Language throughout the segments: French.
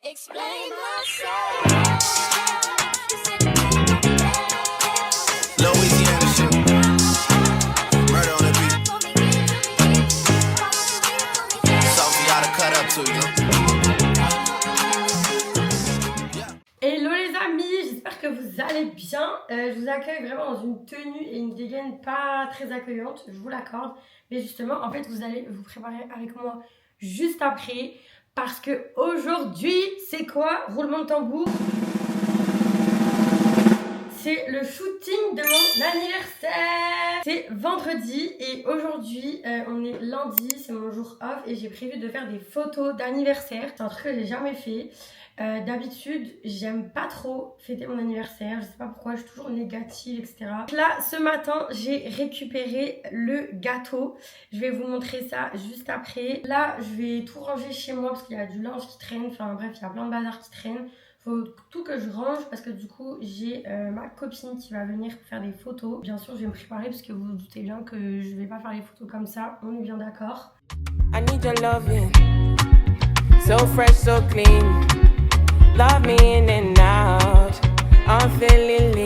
Explain myself. Louisiana shit. Murder on the beat. Sophie ought to cut up to you. Hello les amis, j'espère que vous allez bien. Je vous accueille vraiment dans une tenue et une dégaine pas très accueillante, je vous l'accorde. Mais justement, en fait, vous allez vous préparer avec moi juste après. Parce que aujourd'hui, c'est quoi? Roulement de tambour. C'est le shooting de mon anniversaire. C'est vendredi et aujourd'hui, on est lundi, c'est mon jour off et j'ai prévu de faire des photos d'anniversaire. C'est un truc que j'ai jamais fait. D'habitude, j'aime pas trop fêter mon anniversaire, je sais pas pourquoi, je suis toujours négative, etc. Là, ce matin, j'ai récupéré le gâteau. Je vais vous montrer ça juste après. Là, je vais tout ranger chez moi parce qu'il y a du linge qui traîne, enfin bref, il y a plein de bazar qui traîne. Faut tout que je range parce que du coup, j'ai ma copine qui va venir faire des photos. Bien sûr, je vais me préparer parce que vous vous doutez bien que je vais pas faire les photos comme ça, on est bien d'accord. I need your loving, so fresh, so clean. Love me in and out, unfeelingly.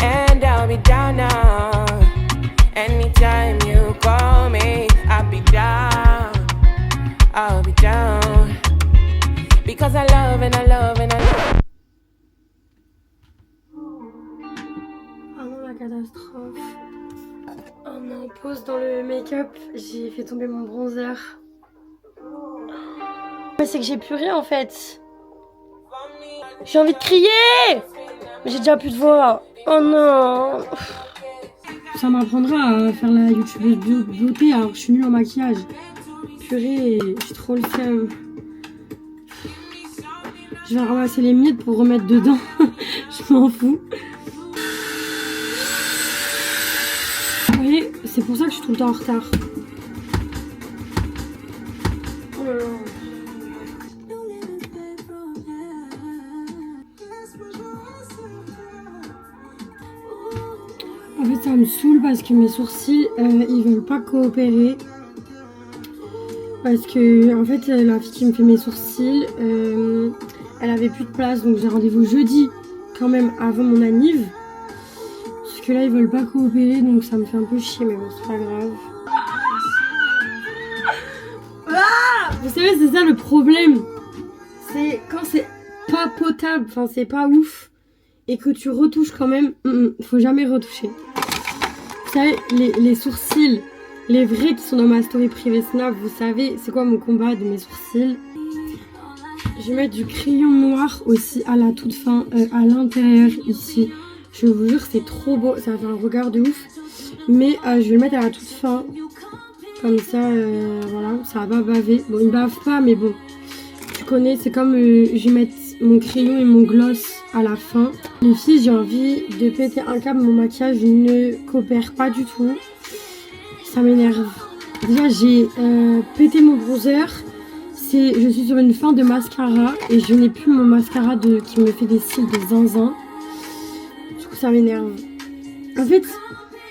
And I'll be down now. Anytime you call me, I'll be down. I'll be down. Because I love and I love and I love. Oh non, la catastrophe. Oh non, pause dans le make-up, j'ai fait tomber mon bronzer. Mais c'est que j'ai plus rien en fait. J'ai envie de crier, mais j'ai déjà plus de voix. Oh non. Ça m'apprendra à faire la youtubeuse beauté alors que je suis nulle en maquillage. Purée, j'ai trop le seum. Je vais ramasser les miettes pour remettre dedans. Je m'en fous. Vous voyez, c'est pour ça que je suis tout le temps en retard. Oh là là. En fait, ça me saoule parce que mes sourcils, ils veulent pas coopérer. Parce que, en fait, la fille qui me fait mes sourcils, elle avait plus de place. Donc, j'ai rendez-vous jeudi, quand même, avant mon anniv. Parce que là, ils veulent pas coopérer. Donc, ça me fait un peu chier. Mais bon, c'est pas grave. Ah, vous savez, c'est ça le problème. C'est quand c'est pas potable. Enfin, c'est pas ouf. Et que tu retouches quand même. Faut jamais retoucher. Vous savez, les sourcils, les vrais qui sont dans ma story privée Snap, vous savez c'est quoi mon combat de mes sourcils. Je vais mettre du crayon noir aussi à la toute fin, à l'intérieur ici. Je vous jure, c'est trop beau, ça fait un regard de ouf. Mais je vais le mettre à la toute fin. Comme ça, voilà, ça va pas baver. Bon, il bave pas, mais bon, tu connais, c'est comme je vais mettre mon crayon et mon gloss à la fin. Les filles, j'ai envie de péter un câble, mon maquillage ne coopère pas du tout. Ça m'énerve. Déjà, j'ai pété mon bronzer. Je suis sur une fin de mascara et je n'ai plus mon mascara qui me fait des cils de zinzin. Du coup, ça m'énerve. En fait,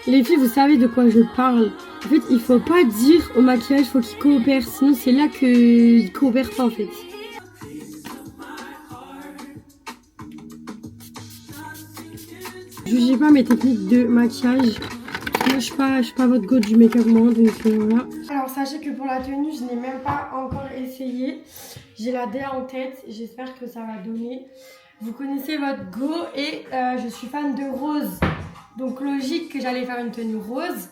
les filles, vous savez de quoi je parle. En fait, il faut pas dire au maquillage, il faut qu'il coopère. Sinon, c'est là qu'il coopère pas, en fait. Jugez pas mes techniques de maquillage. Moi, je suis pas votre go du make-up, moi, donc voilà. Alors, sachez que pour la tenue, je n'ai même pas encore essayé. J'ai la DA en tête. J'espère que ça va donner. Vous connaissez votre go et je suis fan de rose. Donc, logique que j'allais faire une tenue rose.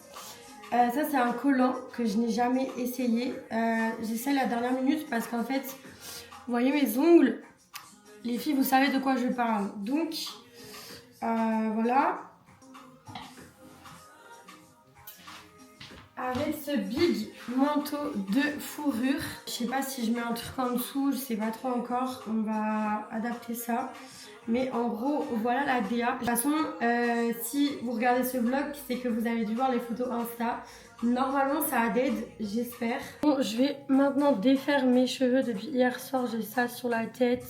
Ça, c'est un collant que je n'ai jamais essayé. J'essaie la dernière minute parce qu'en fait, vous voyez mes ongles. Les filles, vous savez de quoi je parle. Donc, voilà. Avec ce big manteau de fourrure. Je sais pas si je mets un truc en dessous, je sais pas trop encore. On va adapter ça. Mais en gros, voilà la DA. De toute façon, si vous regardez ce vlog, c'est que vous avez dû voir les photos Insta. Normalement, ça a dead, j'espère. Bon, je vais maintenant défaire mes cheveux. Depuis hier soir, j'ai ça sur la tête.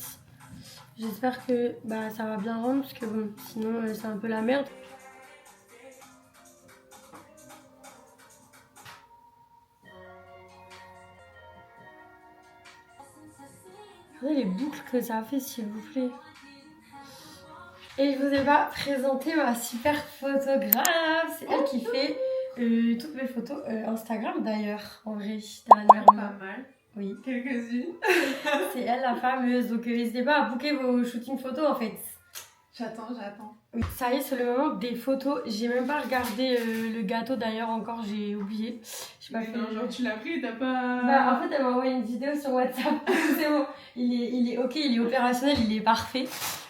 J'espère que ça va bien rendre parce que bon, sinon c'est un peu la merde. Regardez les boucles que ça fait, s'il vous plaît. Et je vous ai pas présenté ma super photographe. C'est elle qui fait toutes mes photos Instagram d'ailleurs, en vrai. Dernièrement. Pas mal. Oui. Quelques-unes. C'est elle la fameuse. Donc n'hésitez pas à booker vos shootings photos en fait. J'attends. Oui. Ça y est, c'est le moment des photos. J'ai même pas regardé le gâteau d'ailleurs encore, j'ai oublié. J'ai pas Mais fait. non, genre tu l'as pris et t'as pas... Bah, en fait, elle m'a envoyé une vidéo sur WhatsApp. C'est bon, il est ok, il est opérationnel, il est parfait.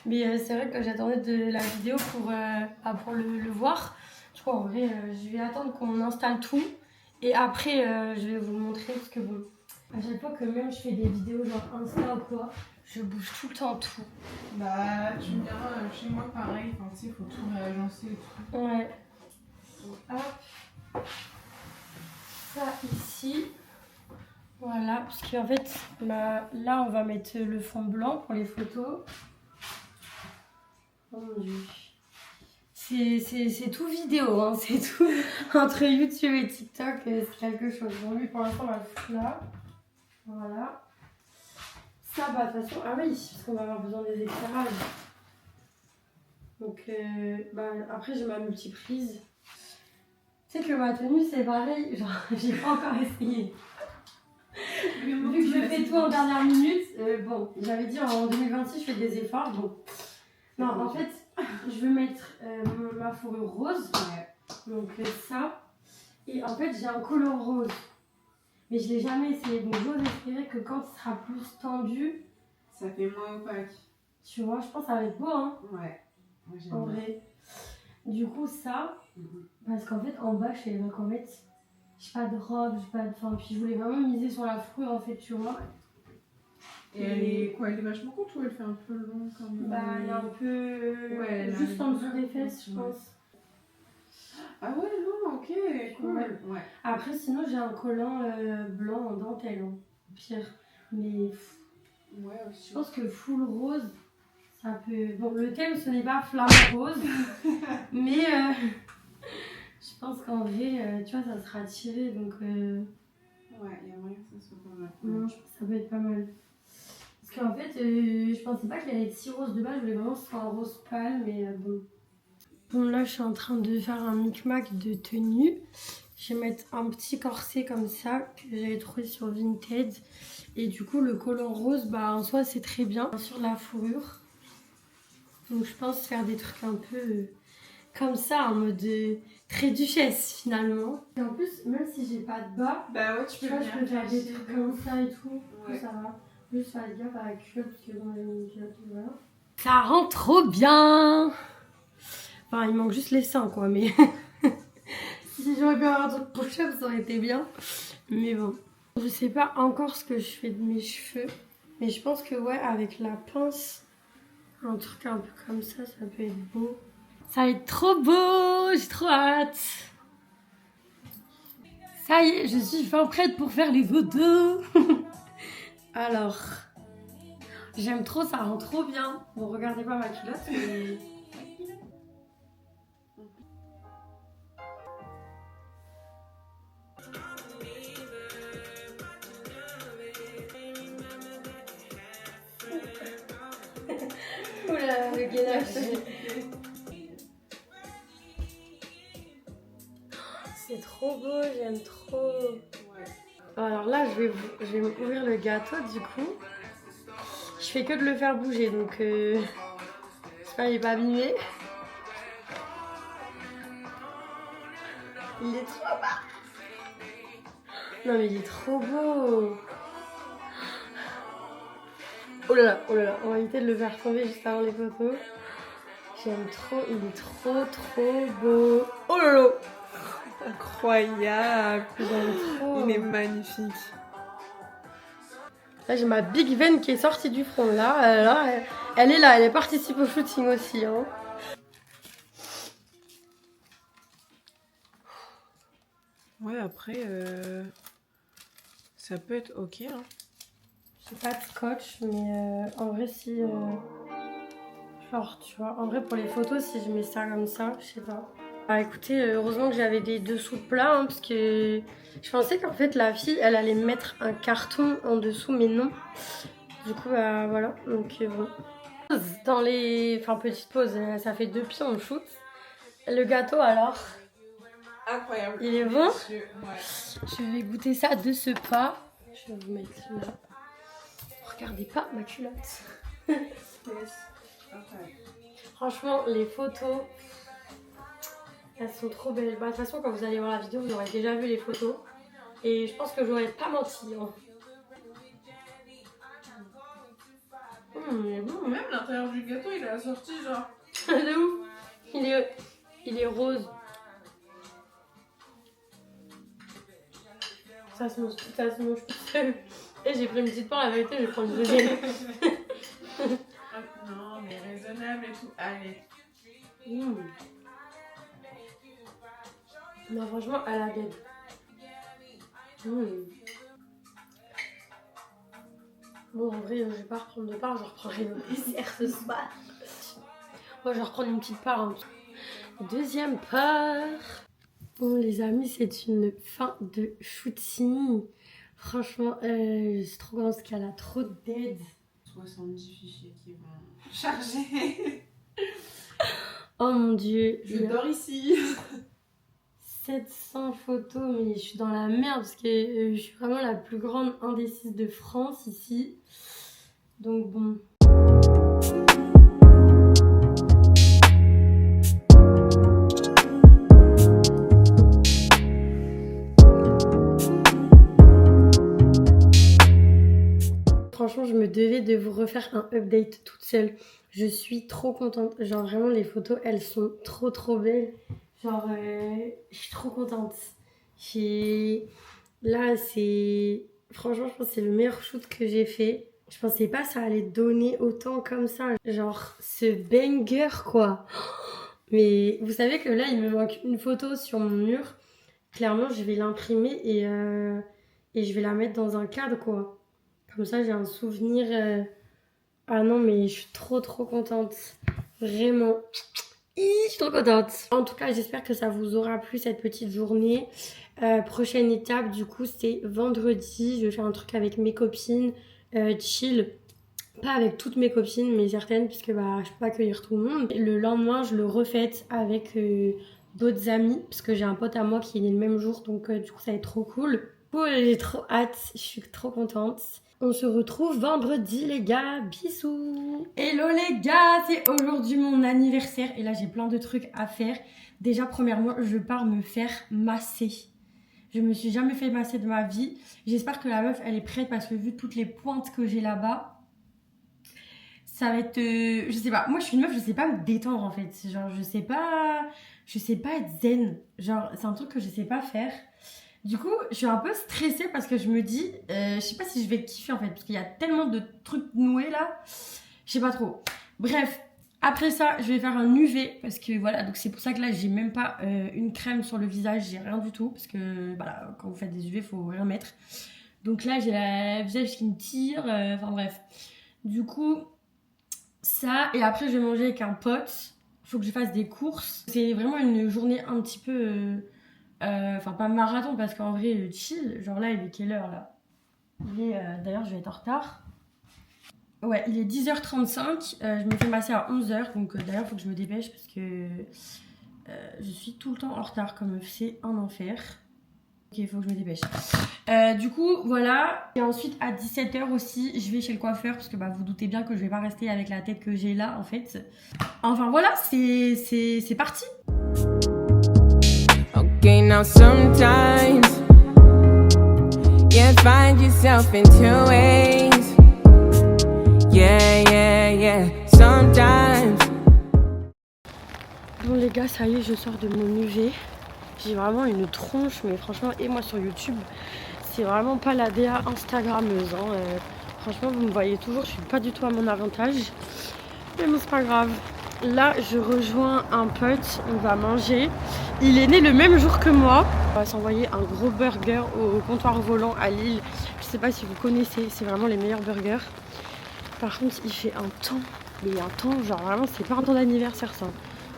Mais c'est vrai que j'attendais de la vidéo pour le voir. Du coup, en vrai, je vais attendre qu'on installe tout. Et après, je vais vous le montrer parce que bon, à chaque fois que même je fais des vidéos genre Insta ou quoi, je bouge tout le temps tout. Bah, tu me diras, chez moi pareil, enfin, tu sais, faut tout réagencer et tout. Ouais. Hop. Ça ici. Voilà, parce qu'en fait, bah, là on va mettre le fond blanc pour les photos. Oh mon dieu. C'est tout vidéo, hein, c'est tout. Entre YouTube et TikTok, c'est quelque chose. Bon, lui pour l'instant on va le foutre là. Voilà. Ça, bah de toute façon, ah oui, parce qu'on va avoir besoin des éclairages. Donc, bah, après j'ai ma multiprise. Tu sais que ma tenue c'est pareil, genre j'ai pas encore essayé. Vu que je fais tout en dernière minute, bon, j'avais dit en 2026 je fais des efforts, bon. Non, en fait, je vais mettre ma fourrure rose, donc ça, et en fait j'ai un collant rose, mais je l'ai jamais essayé, donc j'ose espérer que quand il sera plus tendu, Ça fait moins opaque. tu vois, je pense que ça va être beau, hein, Ouais. Moi j'aime en bien. vrai. Du coup ça, parce qu'en fait en bas je savais pas qu'en fait, j'ai pas de robe, j'ai pas de... Enfin, puis je voulais vraiment miser sur la fourrure en fait, tu vois. Et elle est quoi? Elle est vachement courte ou elle fait un peu long comme... Bah, il y a un peu... Ouais, là, juste elle est en dessous pas des fesses, je courte, ouais. pense. Ah ouais, non, ok, cool. Ouais. Ouais. Après, sinon, j'ai un collant blanc en dentelle, hein, au pire. Mais Ouais, je aussi. pense que full rose, ça peut... Bon, le thème, ce n'est pas flamme rose, mais je pense qu'en vrai, tu vois, ça sera tiré, donc... Ouais, il y a moyen que ça soit pas mal. Non, je pense que ça peut être pas mal. Parce qu'en fait, je pensais pas qu'il allait être si rose de base, je voulais vraiment que ce soit un rose pâle, mais bon. Bon, là, je suis en train de faire un micmac de tenue. Je vais mettre un petit corset comme ça, que j'avais trouvé sur Vinted. Et du coup, le collant rose, bah, en soi, c'est très bien sur la fourrure. Donc, je pense faire des trucs un peu comme ça, en mode très duchesse, finalement. Et en plus, même si j'ai pas de bas, Bah ouais, tu tu peux vois, je peux faire des trucs comme ça et tout. Ouais. Ça va. Juste faire gaffe à la culotte, parce que bon, j'ai mis une culotte, voilà. Ça rend trop bien! Enfin, il manque juste les seins, quoi, mais... si j'aurais pu avoir un truc push-up, ça aurait été bien. Mais bon. Je sais pas encore ce que je fais de mes cheveux. Mais je pense que, ouais, avec la pince, un truc un peu comme ça peut être beau. Ça va être trop beau! J'ai trop hâte! Ça y est, je suis fin prête pour faire les photos. Alors, j'aime trop, ça rend trop bien. Bon, regardez pas ma culotte, mais... Oula, le gainage. C'est trop beau, j'aime trop. Ouais. Alors là, je vais ouvrir le gâteau du coup. Je fais que de le faire bouger, donc j'espère qu'il n'est pas abîmé. Il est trop beau. Non mais il est trop beau. Oh là là, on va éviter de le faire tomber juste avant les photos. J'aime trop, il est trop beau. Oh là là. Incroyable. J'aime trop. Il est magnifique. Là, j'ai ma big veine qui est sortie du front. Là, elle est là, elle participe au shooting aussi. Hein. Ouais, après, ça peut être ok. Hein. J'ai pas de scotch, mais en vrai, si. Genre, tu vois, en vrai, pour les photos, si je mets ça comme ça, je sais pas. Ah, écoutez, heureusement que j'avais des dessous plats, hein, parce que je pensais qu'en fait, la fille, elle allait mettre un carton en dessous, mais non. Du coup, bah voilà. Donc, bon. Dans les. Enfin, petite pause, ça fait 2 pieds, on shoot. Le gâteau, alors. Incroyable. Il est bon? Ouais. Je vais goûter ça de ce pas. Je vais vous mettre là. Regardez pas ma culotte. Franchement, les photos, elles sont trop belles. Bah, de toute façon, quand vous allez voir la vidéo, vous aurez déjà vu les photos. Et je pense que j'aurais pas menti. Hein. Il est bon. Même l'intérieur du gâteau, il est assorti genre. De ouf. Il est rose. Ça se mange tout seul. Et j'ai pris une petite part, la vérité, je vais prendre une deuxième. Non, mais raisonnable et tout. Allez. Non, franchement, elle a dead. Bon, en vrai, je vais pas reprendre de part, je reprendrai le dessert ce soir. Moi, je vais reprendre une petite part. Hein. Deuxième part. Bon, les amis, c'est une fin de shooting. Franchement, je suis trop contente parce qu'elle a trop d'aide. 70 fichiers qui vont charger. Oh mon dieu. Je dors ici. 700 photos, mais je suis dans la merde parce que je suis vraiment la plus grande indécise de France ici. Donc bon. Franchement, je me devais de vous refaire un update toute seule. Je suis trop contente. Genre vraiment, les photos, elles sont trop belles. Genre, je suis trop contente. Là, c'est... Franchement, je pense que c'est le meilleur shoot que j'ai fait. Je pensais pas que ça allait donner autant comme ça. Genre, ce banger, quoi. Mais vous savez que là, il me manque une photo sur mon mur. Clairement, je vais l'imprimer et je vais la mettre dans un cadre, quoi. Comme ça, j'ai un souvenir. Ah non, mais je suis trop contente. Vraiment. Je suis trop contente. En tout cas, j'espère que ça vous aura plu cette petite journée. Prochaine étape, du coup, c'est vendredi. Je vais faire un truc avec mes copines. Chill. Pas avec toutes mes copines, mais certaines, puisque bah, je peux pas accueillir tout le monde. Le lendemain, je le refête avec d'autres amis, parce que j'ai un pote à moi qui est né le même jour. Donc, du coup, ça va être trop cool. J'ai trop hâte. Je suis trop contente. On se retrouve vendredi les gars, bisous. Hello les gars, c'est aujourd'hui mon anniversaire et là j'ai plein de trucs à faire. Déjà premièrement, je pars me faire masser. Je me suis jamais fait masser de ma vie. J'espère que la meuf elle est prête parce que vu toutes les pointes que j'ai là-bas, ça va être... je sais pas, moi je suis une meuf, je sais pas me détendre en fait. Genre je sais pas être zen. Genre c'est un truc que je sais pas faire. Du coup, je suis un peu stressée parce que je me dis, je sais pas si je vais kiffer en fait, parce qu'il y a tellement de trucs noués là, je sais pas trop. Bref, après ça, je vais faire un UV parce que voilà, donc c'est pour ça que là, j'ai même pas une crème sur le visage, j'ai rien du tout, parce que voilà, quand vous faites des UV, faut rien mettre. Donc là, j'ai le visage qui me tire, enfin bref. Du coup, ça, et après, je vais manger avec un pote, faut que je fasse des courses. C'est vraiment une journée un petit peu... Enfin pas marathon parce qu'en vrai chill, genre là il est quelle heure là? D'ailleurs je vais être en retard. Ouais il est 10h35, je me fais masser à 11h donc d'ailleurs faut que je me dépêche parce que je suis tout le temps en retard comme c'est un enfer. Ok il faut que je me dépêche. Du coup voilà, et ensuite à 17h aussi je vais chez le coiffeur parce que bah vous doutez bien que je vais pas rester avec la tête que j'ai là en fait. Enfin voilà c'est parti. Okay, now sometimes you find yourself in two ways. Yeah. Sometimes. Bon les gars, ça y est, je sors de mon UV. J'ai vraiment une tronche, mais franchement, et moi sur YouTube, c'est vraiment pas la DA Instagrammeuse. Hein. Franchement, vous me voyez toujours, je suis pas du tout à mon avantage. Mais bon, c'est pas grave. Là, je rejoins un pote, on va manger. Il est né le même jour que moi. On va s'envoyer un gros burger au comptoir volant à Lille. Je sais pas si vous connaissez, c'est vraiment les meilleurs burgers. Par contre, il fait un temps, mais un temps, genre vraiment, c'est pas un temps d'anniversaire ça.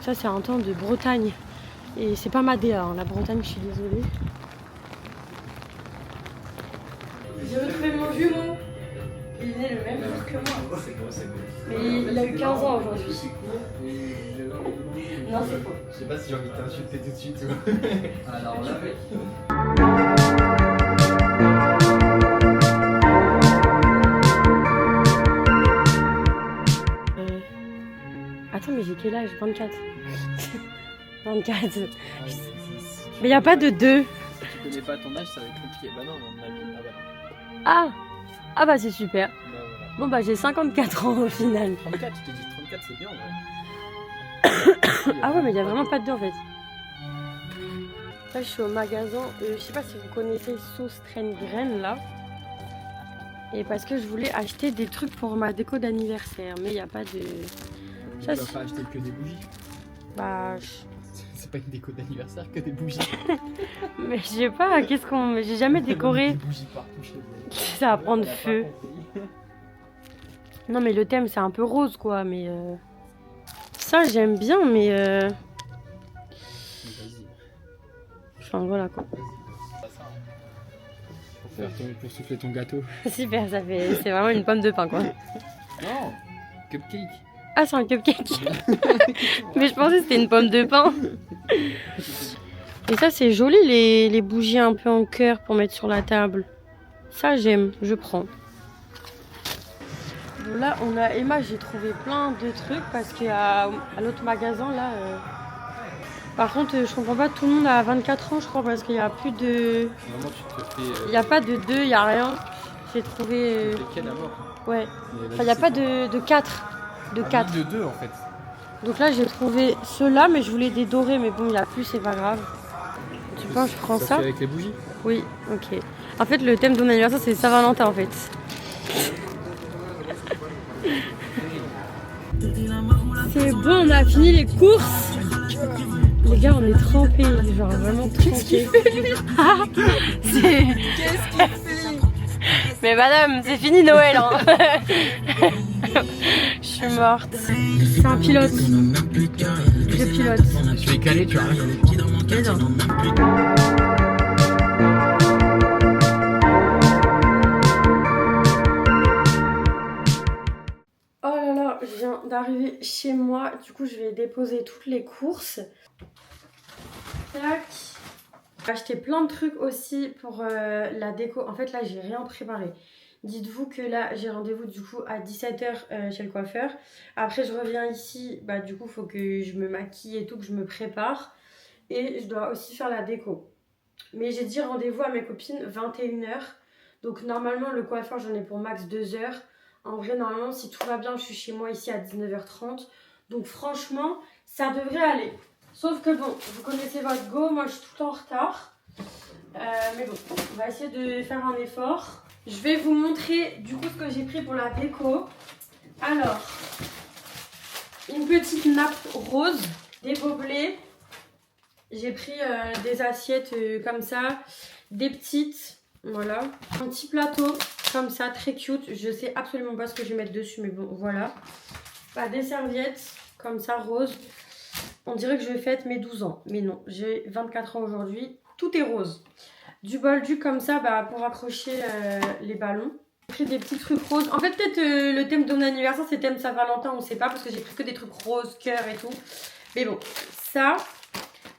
Ça, c'est un temps de Bretagne. Et c'est pas ma DA, hein. La Bretagne, je suis désolée. J'ai retrouvé mon jumeau. Il est né le même jour court que moi. C'est beau, c'est beau. Mais il a eu 15 ans aujourd'hui. C'est court et Non, c'est faux. je sais pas si j'ai envie de t'insulter tout de suite ou. Alors là, Attends, mais j'ai quel âge? 24. 24. Mais il n'y a pas de 2. si tu connais pas ton âge, ça va être compliqué. Bah non, mon âge. Ah! Ah bah c'est super. Bah voilà. Bon bah j'ai 54 ans au final. 34, je te dis 34, c'est bien en vrai. Ah ouais, mais il n'y a vraiment pas de 2 en fait. Là je suis au magasin, je sais pas si vous connaissez Sauce Train Graine là. Et parce que je voulais acheter des trucs pour ma déco d'anniversaire, mais il n'y a pas de... Tu Ça, vas pas acheter que des bougies. Bah... C'est pas une déco d'anniversaire que des bougies. Mais je sais pas, qu'est-ce qu'on... J'ai jamais décoré. Des bougies partout chez vous. Ça va prendre feu. Non mais le thème c'est un peu rose quoi, mais... Ça j'aime bien, mais... Vas-y. Enfin voilà quoi. Pour souffler ton gâteau. Super, ça fait... C'est vraiment une pomme de pain quoi. Non, cupcake. Ah c'est un cupcake. Mais je pensais que c'était une pomme de pain. Et ça c'est joli les bougies un peu en cœur pour mettre sur la table. Ça j'aime, je prends. Bon, là on a Emma, j'ai trouvé plein de trucs parce qu'à l'autre magasin là... Par contre je comprends pas, tout le monde a 24 ans je crois parce qu'il n'y a plus de... Vraiment, tu te fais. Il n'y a pas de 2, il n'y a rien. J'ai trouvé... Quel amour. Ouais. Enfin il n'y a pas de 4. De 4. De 2 en fait. Donc là j'ai trouvé ceux-là mais je voulais des dorés mais bon il n'y a plus, c'est pas grave. Tu penses que je prends ça? Avec les bougies. Oui, ok. En fait le thème de mon anniversaire c'est Saint-Valentin en fait. C'est bon, on a fini les courses. Les gars, on est trempés, genre vraiment trempés. Qu'est-ce qu'il fait? Mais madame, c'est fini Noël. Hein. Je suis morte. C'est un pilote. Je pilote. Je vais caler, tu vois. Mais non. Oh là là, je viens d'arriver chez moi. Du coup, je vais déposer toutes les courses. Tac. J'ai acheté plein de trucs aussi pour la déco. En fait, là, j'ai rien préparé. Dites-vous que là, j'ai rendez-vous du coup à 17 h chez le coiffeur. Après, je reviens ici. Bah, du coup, il faut que je me maquille et tout, que je me prépare. Et je dois aussi faire la déco. Mais j'ai dit rendez-vous à mes copines 21 h. Donc, normalement, le coiffeur, j'en ai pour max 2 heures. En vrai, normalement, si tout va bien, je suis chez moi ici à 19 h 30. Donc, franchement, ça devrait aller. Sauf que bon, vous connaissez votre go, moi je suis tout le temps en retard. Mais bon, on va essayer de faire un effort. Je vais vous montrer du coup ce que j'ai pris pour la déco. Alors, une petite nappe rose, des gobelets. J'ai pris des assiettes comme ça, des petites, voilà. Un petit plateau comme ça, très cute. Je sais absolument pas ce que je vais mettre dessus, mais bon, voilà. Bah, des serviettes comme ça, rose. On dirait que je vais fêter mes 12 ans. Mais non, j'ai 24 ans aujourd'hui. Tout est rose. Du boldu comme ça bah, pour accrocher les ballons. J'ai pris des petits trucs roses. En fait, peut-être le thème de mon anniversaire, c'est thème Saint-Valentin. On ne sait pas parce que j'ai pris que des trucs roses, cœur et tout. Mais bon, ça.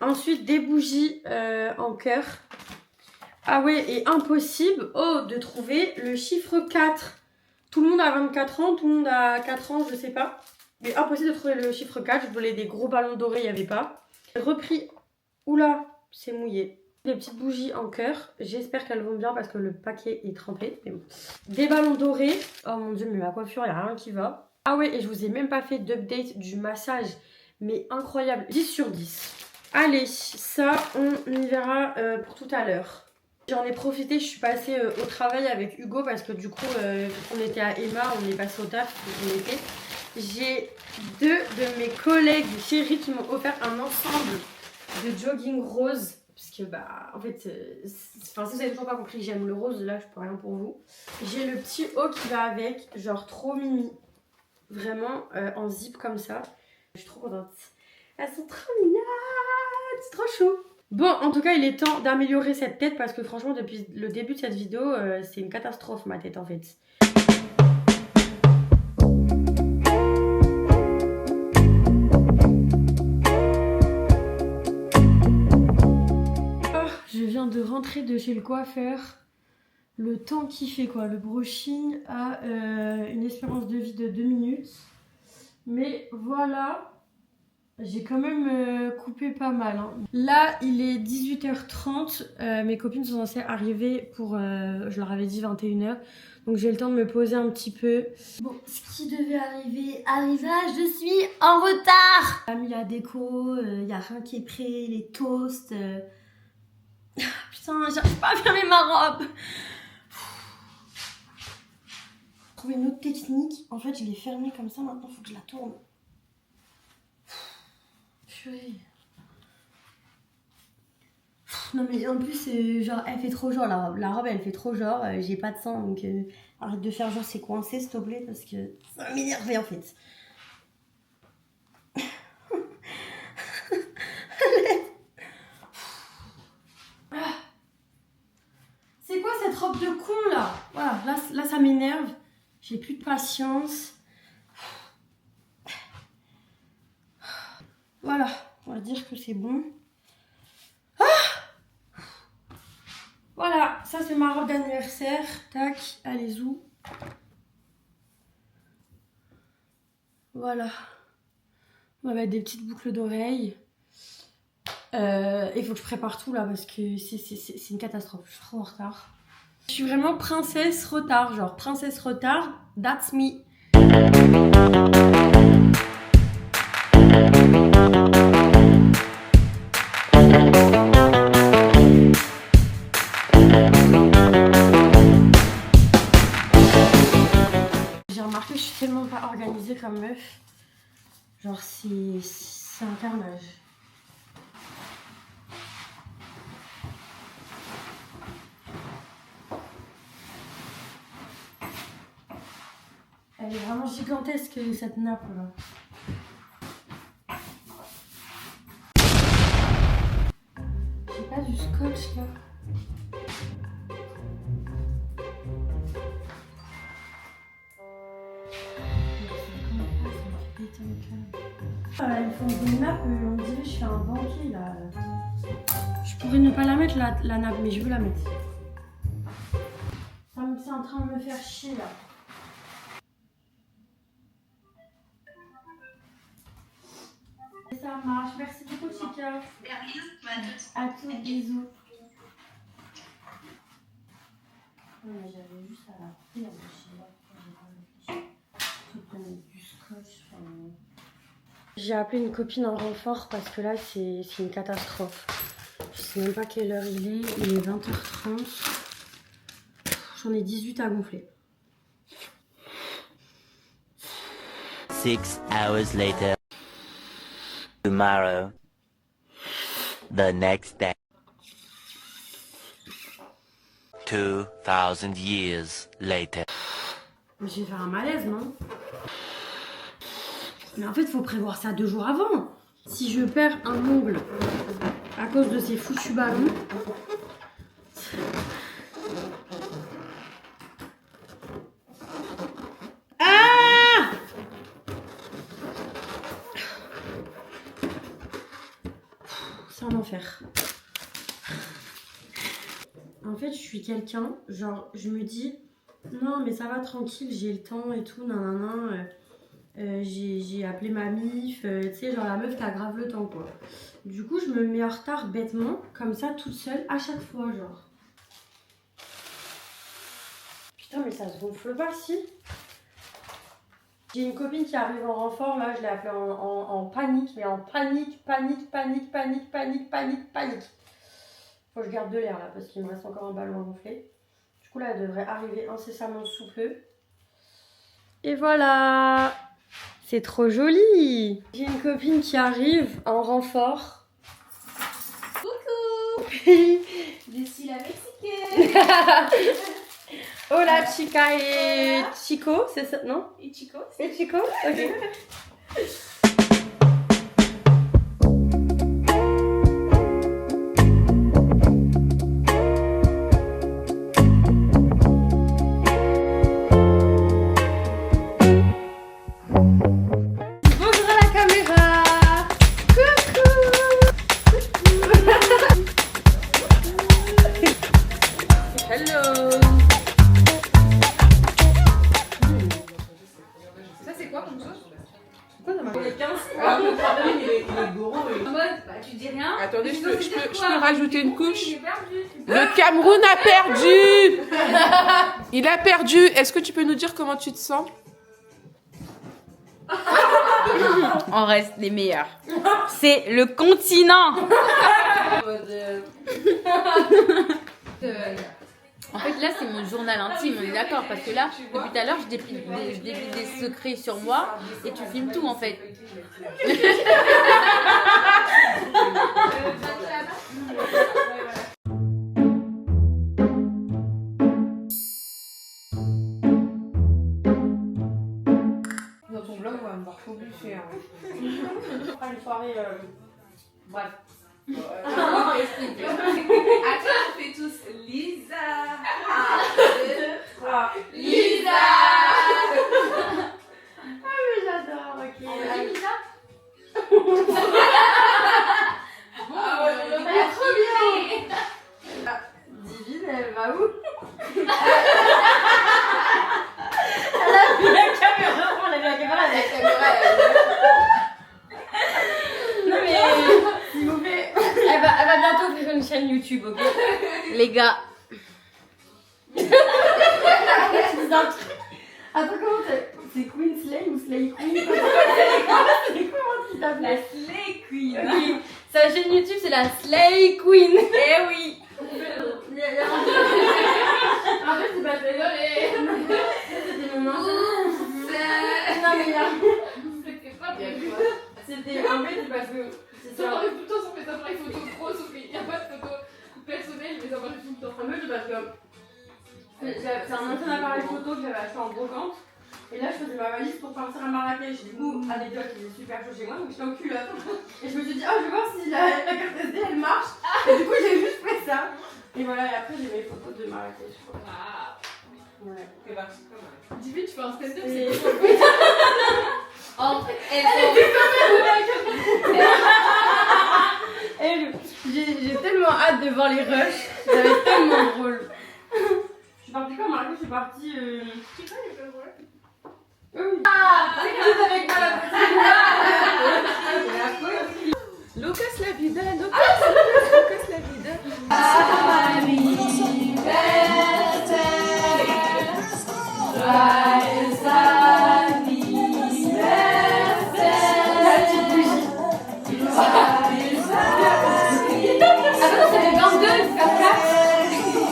Ensuite, des bougies en cœur. Ah ouais, et impossible de trouver le chiffre 4. Tout le monde a 24 ans, tout le monde a 4 ans, je sais pas. Mais impossible de trouver le chiffre 4. Je voulais des gros ballons dorés, il n'y avait pas. J'ai repris... Oula, c'est mouillé. Des petites bougies en cœur. J'espère qu'elles vont bien parce que le paquet est trempé. Mais bon. Des ballons dorés. Oh mon dieu, mais ma coiffure, il n'y a rien qui va. Ah ouais, et je vous ai même pas fait d'update du massage. Mais incroyable. 10 sur 10. Allez, ça, on y verra pour tout à l'heure. J'en ai profité, je suis passée au travail avec Hugo parce que du coup, on était à Emma, on est passé au taf, on était... J'ai 2 de mes collègues chéris qui m'ont offert un ensemble de jogging rose. Parce que, bah, en fait, enfin, si vous n'avez toujours pas compris, j'aime le rose, là, je peux rien pour vous. J'ai le petit haut qui va avec, genre trop mimi. Vraiment, en zip comme ça. Je suis trop contente. Elles sont trop mignonnes, c'est trop chou. Bon, en tout cas, il est temps d'améliorer cette tête parce que franchement, depuis le début de cette vidéo, c'est une catastrophe ma tête en fait. viens de rentrer de chez le coiffeur. Le temps qu'il fait quoi. Le brushing a une espérance de vie de 2 minutes. Mais voilà, j'ai quand même coupé pas mal. Hein. Là, il est 18h30. Mes copines sont censées arriver pour, je leur avais dit 21h. Donc j'ai le temps de me poser un petit peu. Bon, ce qui devait arriver arriva, je suis en retard. J'ai mis la déco, il n'y a rien qui est prêt, les toasts. Putain, j'arrive pas à fermer ma robe. Trouver une autre technique. En fait, je l'ai fermée comme ça, maintenant il faut que je la tourne. Purée. Non mais en plus genre elle fait trop genre la robe elle fait trop genre j'ai pas de sang donc arrête de faire genre c'est coincé s'il te plaît parce que ça va m'énerver en fait. C'est quoi cette robe de con là? Voilà, là ça m'énerve, j'ai plus de patience. Voilà, on va dire que c'est bon. Voilà, ça c'est ma robe d'anniversaire. Tac, allez où? Voilà. On va mettre des petites boucles d'oreilles. Il faut que je prépare tout là parce que c'est une catastrophe. Je suis trop en retard. Je suis vraiment princesse retard. Genre princesse retard, that's me. J'ai remarqué que je suis tellement pas organisée comme meuf. Genre c'est un carnage. Elle est vraiment gigantesque cette nappe là. J'ai pas du scotch là. Ils font des nappes, on dirait que je fais un banquier là. Je pourrais ne pas la mettre la nappe, mais je veux la mettre. C'est en train de me faire chier là. Ça marche, merci beaucoup Chica. À tous, bisous. Non mais j'avais juste à la faire, je sais pas pourquoi j'ai pas réfléchi. Je peux mettre du scotch. J'ai appelé une copine en renfort parce que là c'est une catastrophe. Je sais même pas quelle heure il est 20h30. J'en ai 18 à gonfler. 6 hours later. Tomorrow. The next day. 2000 years later. Je vais faire un malaise, non? Mais en fait, il faut prévoir ça 2 jours avant. Si je perds un ongle à cause de ces foutus ballons... Ah! C'est un enfer. En fait, je suis quelqu'un, genre, je me dis... Non, mais ça va tranquille, j'ai le temps et tout, nanana... j'ai appelé ma mif, tu sais, genre la meuf qui a grave le temps quoi. Du coup, je me mets en retard bêtement, comme ça, toute seule, à chaque fois, genre. Putain, mais ça se gonfle pas, si. J'ai une copine qui arrive en renfort, là, je l'ai appelée en panique, mais en panique. Faut que je garde de l'air, là, parce qu'il me reste encore un ballon à gonfler. Du coup, là, elle devrait arriver incessamment sous peu. Et voilà! C'est trop joli! J'ai une copine qui arrive en renfort. Coucou! Je suis la Mexicaine! Hola chica et Chico, c'est ça, non? Et Chico? Et Chico? Ok. tu dis rien. Attendez, Mais je tu dois peux dire je quoi? peux rajouter une couche. Il est perdu. Le Cameroun a perdu. Il a perdu. Est-ce que tu peux nous dire comment tu te sens? On reste les meilleurs. C'est le continent. En fait, là, c'est mon journal intime, on est d'accord? Parce que là, depuis tout à l'heure, je dépile des secrets sur moi et tu filmes tout, en fait. Dans ton blog, on va me voir trop buffer. Après une soirée, bref. Attends, on fait tous Lisa. 1, 2, 3. Lisa. J'adore, ok. Elle est trop bien. Divine, elle va où? Elle a vu la caméra, on a vu la caméra, Non mais, s'il vous plaît, elle va bientôt ouvrir une chaîne YouTube, ok? Les gars, Attends, comment c'est Queen Slay ou Slay Queen? C'est comment tu t'appelles? la Slay Queen. Ok, sa chaîne YouTube c'est la Slay Queen. Eh oui. En fait, c'est pas désolé. C'était mon ancien. Non, mais là. C'était pas bien. C'était un peu parce que. C'est Ça ça. m'arrive tout le temps sur mes appareils photo pro, sauf qu'il n'y a pas de photo personnelle, mais ça m'arrive tout le temps. Un peu parce que. C'est un ancien appareil photo que j'avais acheté en brocante. Et là, je faisais ma valise pour partir à Marrakech. Du coup, anecdote, il faisait super chaud chez moi, donc j'étais en culotte. Et je me suis dit, oh, je vais voir si la carte SD elle marche. Et du coup, j'ai juste fait ça. Et voilà, et après, j'ai mes photos de Marrakech. Quoi. Ah, Ouais. c'est parti quand même. Dis-lui, tu fais un stand-up, Et- c'est En fait, J'ai tellement hâte de voir les rushs. Ça va être tellement drôle. Je suis partie quand Marrakech, je suis partie. C'est quoi les favoris? Oui. Tout avec moi Lucas la vida, Lucas la vida. Attends, c'est les 22, c'est 24.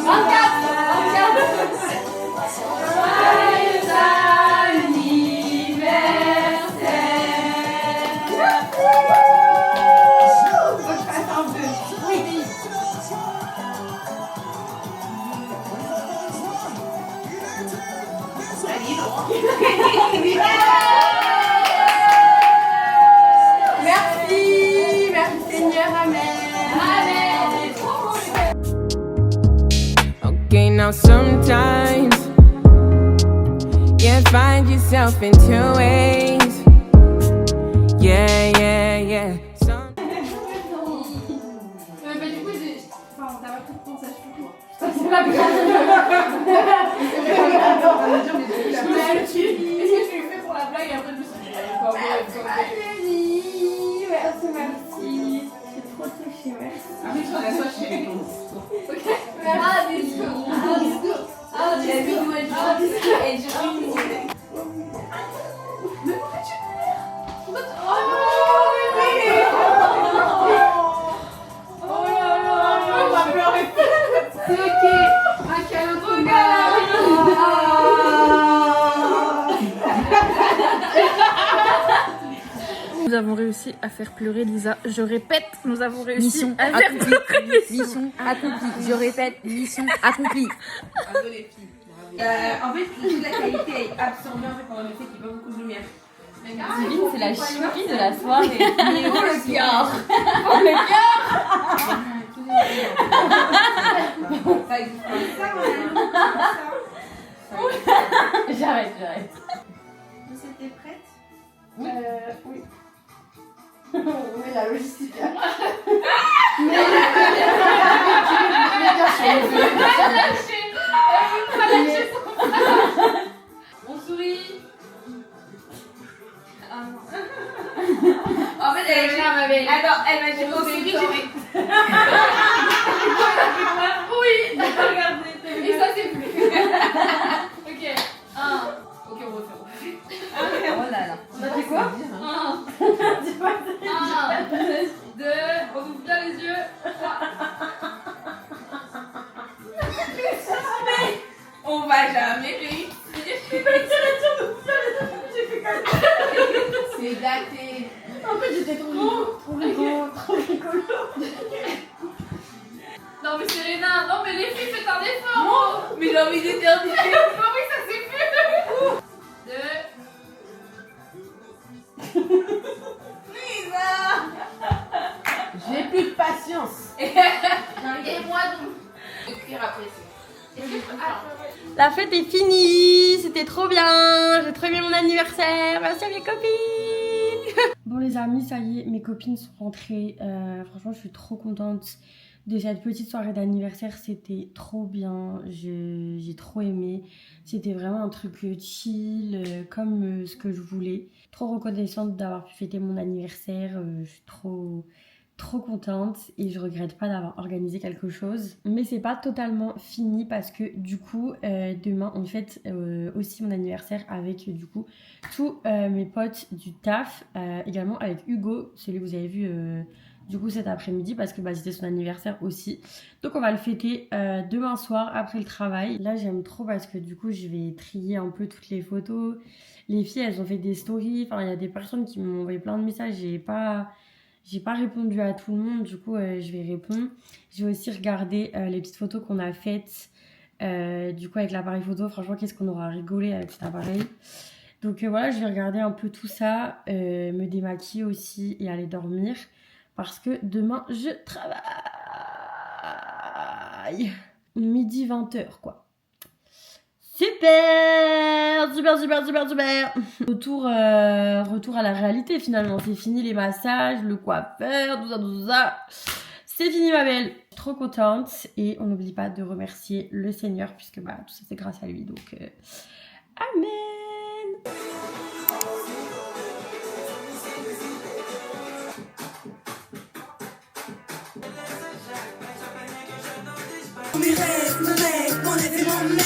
24. Merci, merci Seigneur, Amen. Okay, now sometimes you find yourself in two ways. Yeah, yeah, yeah. Bah, du coup, enfin, t'as pas tout pensé à ce toi. C'est pas grave. Est-ce que tu lui fais pour la blague et après je me suis dit, elle est pas vraie, elle est pas vraie. Merci, merci. Je suis trop touchée, merci. Après, tu vas soit chez les ah, discours. Ah, discours. Et je C'est ok, un câlin trop Nous avons réussi à faire pleurer Lisa. Je répète, nous avons réussi à faire accomplie. Mission accomplie. Je répète, mission accomplie. Bravo les filles. En fait, toute la qualité est absorbée en fait, pendant le fait qu'il n'y a pas beaucoup de lumière. Divine, c'est la chourie de la soirée. Mais oh le cœur. Ça existe pas. Ça, on a J'arrête. Vous étiez prête? Oui. On met la logistique. On sourit. Oh En fait, elle a dit. Attends, elle m'a dit au série, j'ai fait. Oui, j'ai pas regardé. Et ça, c'est plus. Ok, 1. Ok, on refait. Oh là là. On a fait quoi? 1, 2, on ouvre bien les yeux. 3. On va jamais réussir. C'est daté. En fait, j'étais trop rigolo. Non, mais Serena, non, mais les filles, faites un effort. Mais j'ai envie d'éternuer. Oh oui, ça c'est plus. 2. Lisa. J'ai plus de patience. Et moi donc. Écrire après. La fête est finie, c'était trop bien, j'ai trop aimé mon anniversaire, merci à mes copines. Bon les amis, ça y est, mes copines sont rentrées, franchement je suis trop contente de cette petite soirée d'anniversaire, c'était trop bien, j'ai trop aimé, c'était vraiment un truc chill, comme ce que je voulais. Trop reconnaissante d'avoir pu fêter mon anniversaire, je suis trop contente et je regrette pas d'avoir organisé quelque chose, mais c'est pas totalement fini parce que du coup demain on fête aussi mon anniversaire avec du coup tous mes potes du taf, également avec Hugo, celui que vous avez vu du coup cet après-midi parce que bah, c'était son anniversaire aussi, donc on va le fêter demain soir après le travail. Là j'aime trop parce que du coup je vais trier un peu toutes les photos, les filles elles ont fait des stories, enfin il y a des personnes qui m'ont envoyé plein de messages, j'ai pas répondu à tout le monde, du coup je vais répondre. Je vais aussi regarder les petites photos qu'on a faites du coup avec l'appareil photo. Franchement qu'est-ce qu'on aura rigolé avec cet appareil. Donc voilà, je vais regarder un peu tout ça, me démaquiller aussi et aller dormir. Parce que demain je travaille. Midi 20h quoi. Super, super, super, super, super. Retour à la réalité finalement. C'est fini les massages, le coiffeur, tout ça. C'est fini ma belle. Trop contente et on n'oublie pas de remercier le Seigneur puisque bah tout ça c'est grâce à lui. Donc amen. Mes rêves, mon mec, mon rêve et mon mec.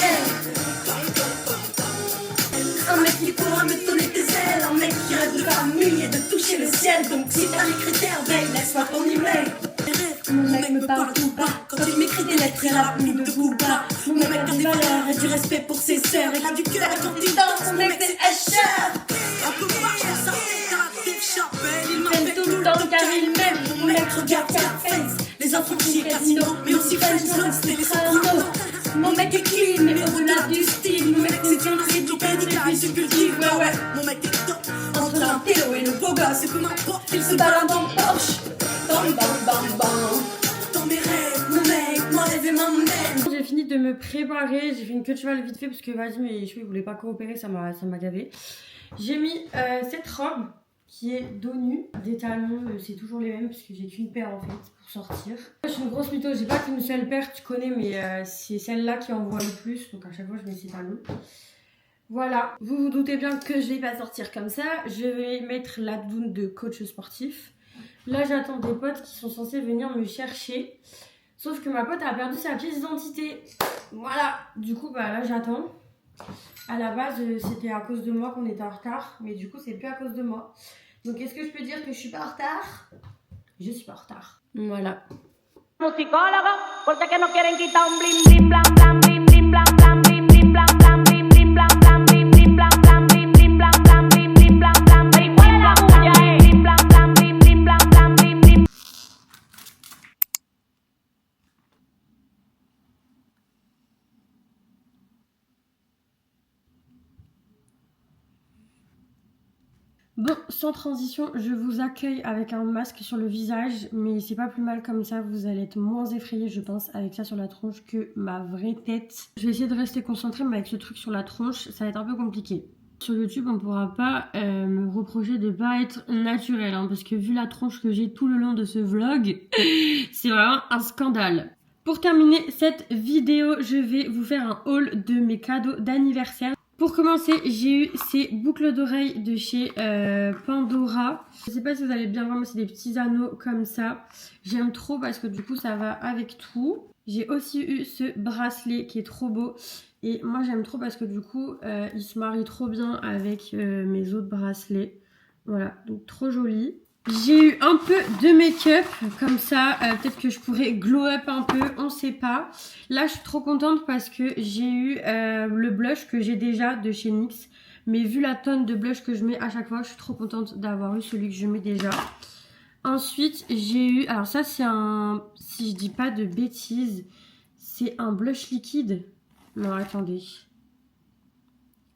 Un mec qui pourra me donner des ailes, un mec qui rêve de famille et de toucher le ciel. Donc si t'as les critères, veille, laisse-moi ton email. Mes rêves, mon mec me parle tout bas. Quand il m'écrit des lettres, il rappe mine de Booba. Mon mec a des valeurs et du respect pour ses sœurs. Il a du cœur quand il danse, mon mec c'est Escher. Un peu marche, ça fait un Dave Chappelle. Il m'appelle tout le temps car il m'aime. Mon mec regarde sa face. Les enfants chez Casino, mais aussi Friends, c'était les sopranos. Mon mec est clean, mais au-delà du style. Mon mec c'est un réducatif, il se cultive, ouais. Mon mec est top, entre un Théo et le beau gosse. C'est peu m'importe, il se balade en Porsche. Bam bam bam bam. Dans mes rêves, mon mec, mon rêve et ma mère. J'ai fini de me préparer, j'ai fait une queue de cheval vite fait parce que vas-y mes cheveux ils voulaient pas coopérer, ça m'a gavé. J'ai mis cette robe qui est dos nu, des talons, c'est toujours les mêmes parce que j'ai qu'une paire en fait pour sortir. Je suis une grosse mytho, j'ai pas qu'une seule paire, tu connais, mais c'est celle-là qui envoie le plus, donc à chaque fois je mets ces talons. Voilà, vous vous doutez bien que je vais pas sortir comme ça, je vais mettre la doudoune de coach sportif. Là j'attends des potes qui sont censés venir me chercher, sauf que ma pote a perdu sa pièce d'identité. Voilà, du coup bah là j'attends. À la base c'était à cause de moi qu'on était en retard, mais du coup c'est plus à cause de moi. Donc est-ce que je peux dire que je suis pas en retard? Je suis pas en retard. Voilà. Bon, sans transition, je vous accueille avec un masque sur le visage, mais c'est pas plus mal comme ça, vous allez être moins effrayés je pense avec ça sur la tronche que ma vraie tête. Je vais essayer de rester concentrée, mais avec ce truc sur la tronche, ça va être un peu compliqué. Sur YouTube, on pourra pas me reprocher de pas être naturel, hein, parce que vu la tronche que j'ai tout le long de ce vlog, c'est vraiment un scandale. Pour terminer cette vidéo, je vais vous faire un haul de mes cadeaux d'anniversaire. Pour commencer, j'ai eu ces boucles d'oreilles de chez Pandora. Je sais pas si vous allez bien voir, mais c'est des petits anneaux comme ça. J'aime trop parce que du coup ça va avec tout. J'ai aussi eu ce bracelet qui est trop beau. Et moi j'aime trop parce que du coup il se marie trop bien avec mes autres bracelets. Voilà, donc trop joli. J'ai eu un peu de make-up comme ça, peut-être que je pourrais glow up un peu, on sait pas. Là je suis trop contente parce que j'ai eu le blush que j'ai déjà de chez NYX. Mais vu la tonne de blush que je mets à chaque fois, je suis trop contente d'avoir eu celui que je mets déjà. Ensuite j'ai eu, alors ça c'est un, si je dis pas de bêtises, c'est un blush liquide. Non attendez.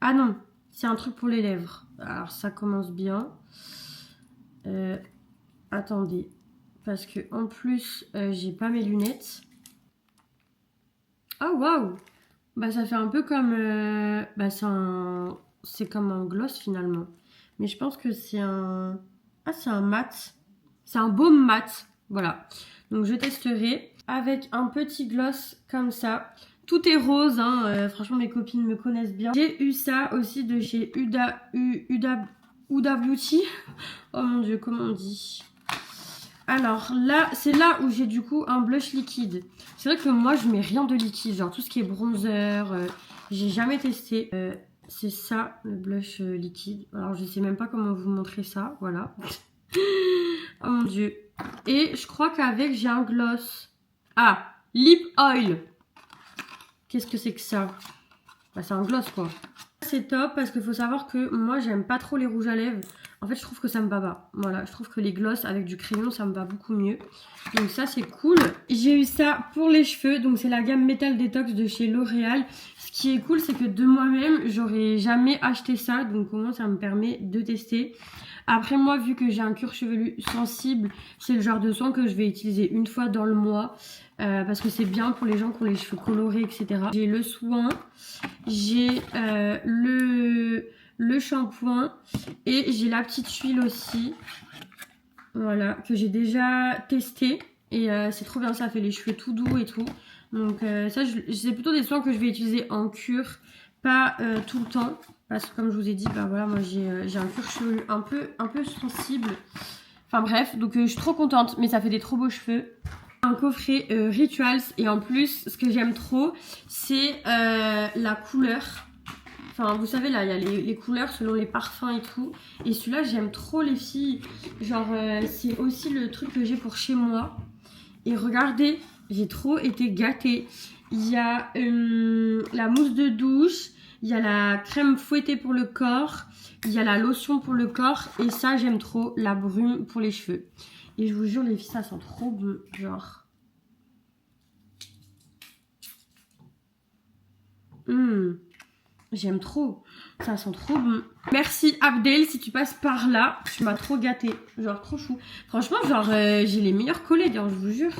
Ah non, c'est un truc pour les lèvres. Alors ça commence bien. Attendez, parce que en plus j'ai pas mes lunettes. Oh waouh! Bah ça fait un peu comme bah c'est comme un gloss finalement, mais je pense que c'est un c'est un mat, c'est un baume mat, voilà. Donc je testerai avec un petit gloss comme ça. Tout est rose, hein. Franchement mes copines me connaissent bien. J'ai eu ça aussi de chez Huda Beauty. Oh mon dieu, comment on dit? Alors là, c'est là où j'ai du coup un blush liquide. C'est vrai que moi je mets rien de liquide, genre tout ce qui est bronzer, j'ai jamais testé. C'est ça le blush liquide. Alors je sais même pas comment vous montrer ça, voilà. Oh mon dieu. Et je crois qu'avec j'ai un gloss. Ah, lip oil. Qu'est-ce que c'est que ça? Bah c'est un gloss quoi. C'est top parce qu'il faut savoir que moi j'aime pas trop les rouges à lèvres. En fait je trouve que ça me va pas. Voilà, je trouve que les gloss avec du crayon ça me va beaucoup mieux. Donc ça c'est cool. J'ai eu ça pour les cheveux. Donc c'est la gamme Metal Detox de chez L'Oréal. Ce qui est cool c'est que de moi-même j'aurais jamais acheté ça. Donc au moins ça me permet de tester. Après moi vu que j'ai un cuir chevelu sensible, c'est le genre de soin que je vais utiliser une fois dans le mois. Parce que c'est bien pour les gens qui ont les cheveux colorés, etc. J'ai le soin, j'ai le shampoing et j'ai la petite huile aussi. Voilà, que j'ai déjà testé. Et c'est trop bien, ça fait les cheveux tout doux et tout. Donc ça, c'est plutôt des soins que je vais utiliser en cure, pas tout le temps. Parce que comme je vous ai dit, bah voilà, moi j'ai un cuir chevelu un peu sensible. Enfin bref, donc je suis trop contente, mais ça fait des trop beaux cheveux. Un coffret Rituals et en plus ce que j'aime trop c'est la couleur. Enfin vous savez là il y a les couleurs selon les parfums et tout. Et celui-là j'aime trop les filles. Genre c'est aussi le truc que j'ai pour chez moi. Et regardez, j'ai trop été gâtée. Il y a la mousse de douche, il y a la crème fouettée pour le corps, il y a la lotion pour le corps et ça j'aime trop, la brume pour les cheveux. Et je vous jure les filles ça sent trop bon, genre. J'aime trop, ça sent trop bon. Merci Abdel si tu passes par là, tu m'as trop gâtée, genre trop chou. Franchement genre j'ai les meilleurs collègues, hein, je vous jure.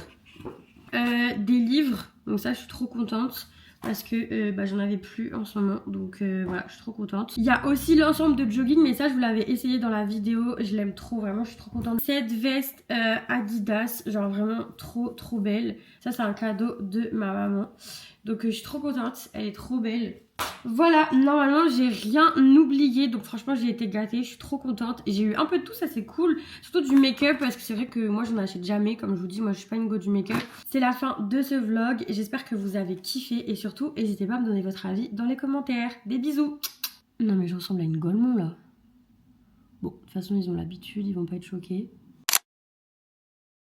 Des livres, donc ça je suis trop contente. Parce que bah, j'en avais plus en ce moment. Donc voilà, je suis trop contente. Il y a aussi l'ensemble de jogging. Mais ça, je vous l'avais essayé dans la vidéo. Je l'aime trop, vraiment, je suis trop contente. Cette veste Adidas, genre vraiment trop belle. Ça, c'est un cadeau de ma maman. Donc je suis trop contente. Elle est trop belle. Voilà, normalement j'ai rien oublié, donc franchement j'ai été gâtée, je suis trop contente. J'ai eu un peu de tout, ça c'est cool, surtout du make-up parce que c'est vrai que moi j'en achète jamais, comme je vous dis, moi je suis pas une go du make-up. C'est la fin de ce vlog, j'espère que vous avez kiffé et surtout n'hésitez pas à me donner votre avis dans les commentaires. Des bisous. Non mais je ressemble à une Golemont là. Bon, de toute façon ils ont l'habitude, ils vont pas être choqués.